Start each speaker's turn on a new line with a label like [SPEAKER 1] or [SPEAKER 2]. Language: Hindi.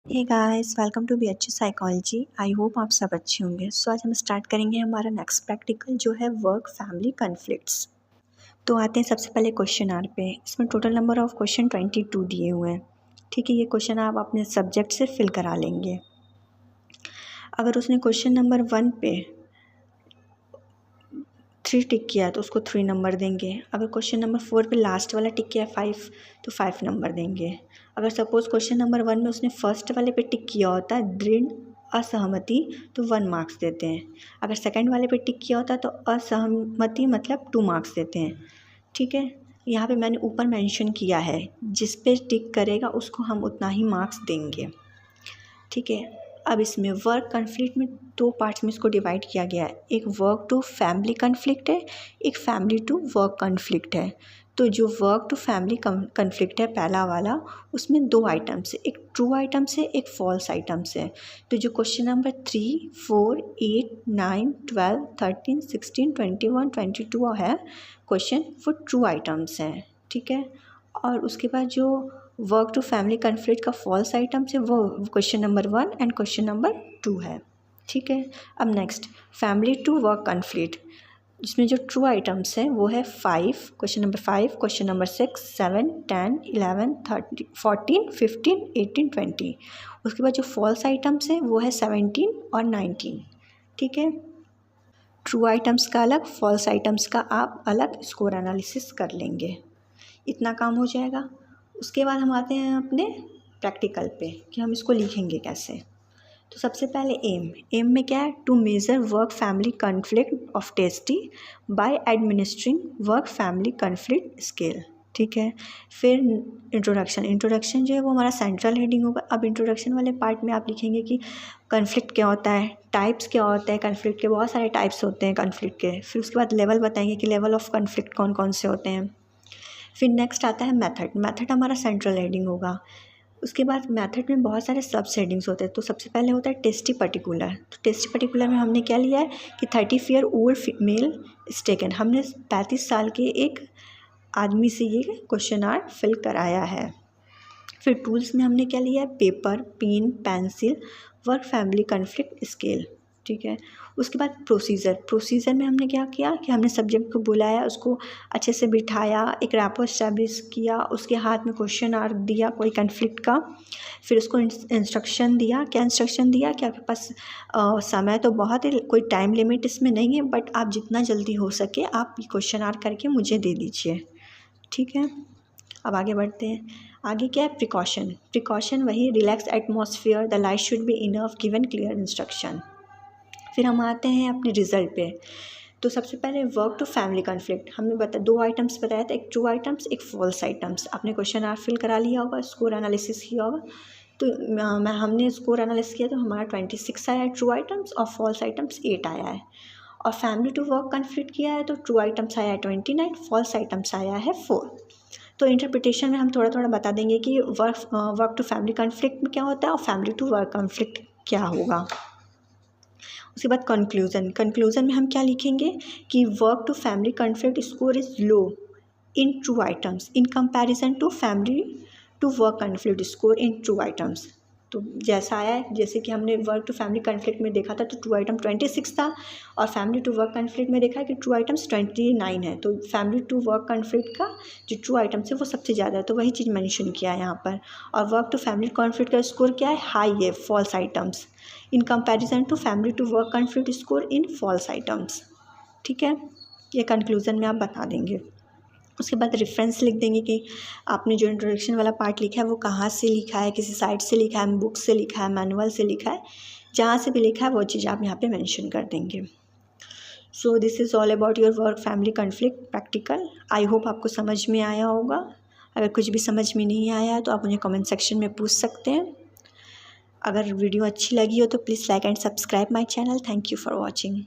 [SPEAKER 1] Hey guys, welcome to BHU psychology. I hope आप सब अच्छे होंगे। सो आज हम स्टार्ट करेंगे हमारा नेक्स्ट प्रैक्टिकल जो है वर्क फैमिली कॉन्फ्लिक्ट्स। तो आते हैं सबसे पहले क्वेश्चन आर पे। इसमें टोटल नंबर ऑफ क्वेश्चन 22 दिए हुए हैं। ठीक है, ये क्वेश्चन आप अपने सब्जेक्ट से फिल करा लेंगे। अगर उसने क्वेश्चन नंबर 1 पे 3 टिक किया है तो उसको 3 नंबर देंगे। अगर क्वेश्चन नंबर 4 पे लास्ट वाला टिक किया है 5 तो 5 नंबर देंगे। अगर सपोज क्वेश्चन नंबर 1 में उसने फर्स्ट वाले पे टिक किया होता है दृढ़ असहमति तो 1 मार्क्स देते हैं। अगर सेकंड वाले पे टिक किया होता है तो असहमति मतलब 2 मार्क्स देते हैं। ठीक है, यहाँ पे मैंने ऊपर मेंशन किया है, जिस पे टिक करेगा उसको हम उतना ही मार्क्स देंगे। ठीक है, अब इसमें वर्क कॉन्फ्लिक्ट में 2 पार्ट्स में इसको डिवाइड किया गया है। एक वर्क टू फैमिली कॉन्फ्लिक्ट है, एक फैमिली टू वर्क कॉन्फ्लिक्ट है। तो जो वर्क टू फैमिली कॉन्फ्लिक्ट है पहला वाला, उसमें 2 आइटम्स है, एक ट्रू आइटम्स है, एक फॉल्स आइटम्स है। तो जो क्वेश्चन नंबर 3, 4, 8, 9, 12, 13, 16, 21, 22 है क्वेश्चन, वो ट्रू आइटम्स हैं। ठीक है, और उसके बाद जो वर्क टू फैमिली कॉन्फ्लिक्ट का फॉल्स आइटम्स है वो question number 1 and question number 2 है। ठीक है, अब next family to work conflict, जिसमें जो ट्रू आइटम्स हैं वो है 5, क्वेश्चन नंबर 5, क्वेश्चन नंबर 6, 7, 10, 11, 13, 14, 15, 18, 20। उसके बाद जो फॉल्स आइटम्स हैं वो है 17 और 19। ठीक है, ट्रू आइटम्स का अलग, फॉल्स आइटम्स का आप अलग स्कोर एनालिसिस कर लेंगे। इतना काम हो जाएगा। उसके बाद हम आते हैं अपने प्रैक्टिकल पे कि हम इसको लिखेंगे कैसे। तो सबसे पहले एम में क्या है, to measure work family conflict of testee by administering work family conflict scale. ठीक है, फिर इंट्रोडक्शन जो है वो हमारा सेंट्रल हेडिंग होगा। अब इंट्रोडक्शन वाले पार्ट में आप लिखेंगे कि कॉन्फ्लिक्ट क्या होता है, टाइप्स क्या होते हैं कॉन्फ्लिक्ट के, बहुत सारे टाइप्स होते हैं कॉन्फ्लिक्ट के। फिर उसके बाद लेवल बताएंगे कि लेवल ऑफ कॉन्फ्लिक्ट कौन कौन से होते हैं। फिर नेक्स्ट आता है मेथड हमारा सेंट्रल हेडिंग होगा। उसके बाद मेथड में बहुत सारे सब हेडिंग्स होते हैं। तो सबसे पहले होता है टेस्टी पर्टिकुलर। तो टेस्टी पर्टिकुलर में हमने क्या लिया है कि 30 year old female is taken, हमने 35 साल के एक आदमी से ये क्वेश्चन आर फिल कराया है। फिर टूल्स में हमने क्या लिया है, paper, pen, pencil, work family conflict scale. ठीक है, उसके बाद प्रोसीजर में हमने क्या किया कि हमने सब्जेक्ट को बुलाया, उसको अच्छे से बिठाया, एक रैपो एस्टैब्लिश किया, उसके हाथ में क्वेश्चन आर दिया कोई कॉन्फ्लिक्ट का। फिर उसको इंस्ट्रक्शन दिया। क्या इंस्ट्रक्शन दिया कि आपके पास समय तो बहुत है, कोई टाइम लिमिट इसमें नहीं है, बट आप जितना जल्दी हो सके आप क्वेश्चन आर करके मुझे दे दीजिए। ठीक है, अब आगे बढ़ते हैं। आगे क्या है, प्रिकॉशन वही relax atmosphere, the light should be enough, given clear instruction. फिर हम आते हैं अपने रिजल्ट पे। तो सबसे पहले वर्क टू फैमिली कॉन्फ्लिक्ट हमने 2 आइटम्स बताया था, एक ट्रू आइटम्स, एक फॉल्स आइटम्स। आपने क्वेश्चन आर फिल करा लिया होगा, स्कोर एनालिसिस किया होगा। तो हमने स्कोर एनालिसिस किया तो हमारा 26 आया है ट्रू आइटम्स और फॉल्स आइटम्स 8 आया है। और फैमिली टू वर्क कॉन्फ्लिक्ट किया है तो ट्रू आइटम्स आया है 29, फॉल्स आइटम्स आया है 4। तो इंटरप्रिटेशन में हम थोड़ा थोड़ा बता देंगे कि वर्क टू फैमिली कॉन्फ्लिक्ट में क्या होता है और फैमिली टू वर्क कॉन्फ्लिक्ट क्या होगा। उसके बाद कंक्लूजन में हम क्या लिखेंगे कि work to family conflict score is low in true items in comparison to family to work conflict score in true items. तो जैसा आया है, जैसे कि हमने वर्क टू फैमिली कॉन्फ्लिक्ट में देखा था तो ट्रू आइटम 26 था, और फैमिली टू वर्क कॉन्फ्लिक्ट में देखा है कि ट्रू आइटम्स 29 है। तो फैमिली टू वर्क कॉन्फ्लिक्ट का जो ट्रू आइटम्स है वो सबसे ज़्यादा है, तो वही चीज़ मेंशन किया है यहाँ पर। और वर्क टू फैमिली कॉन्फ्लिक्ट का स्कोर क्या है, हाई है, false items in comparison to family to work conflict score in false items. ठीक है, ये कंक्लूजन में आप बता देंगे। उसके बाद रेफरेंस लिख देंगे कि आपने जो इंट्रोडक्शन वाला पार्ट लिखा है वो कहाँ से लिखा है, किसी साइट से लिखा है, बुक से लिखा है, मैनुअल से लिखा है, जहाँ से भी लिखा है वो चीज़ आप यहाँ पे मेंशन कर देंगे। So this is all about your work family conflict practical. I hope आपको समझ में आया होगा। अगर कुछ भी समझ में नहीं आया है तो आप मुझे कमेंट सेक्शन में पूछ सकते हैं। अगर वीडियो अच्छी लगी हो तो please like and subscribe my channel. Thank you for watching.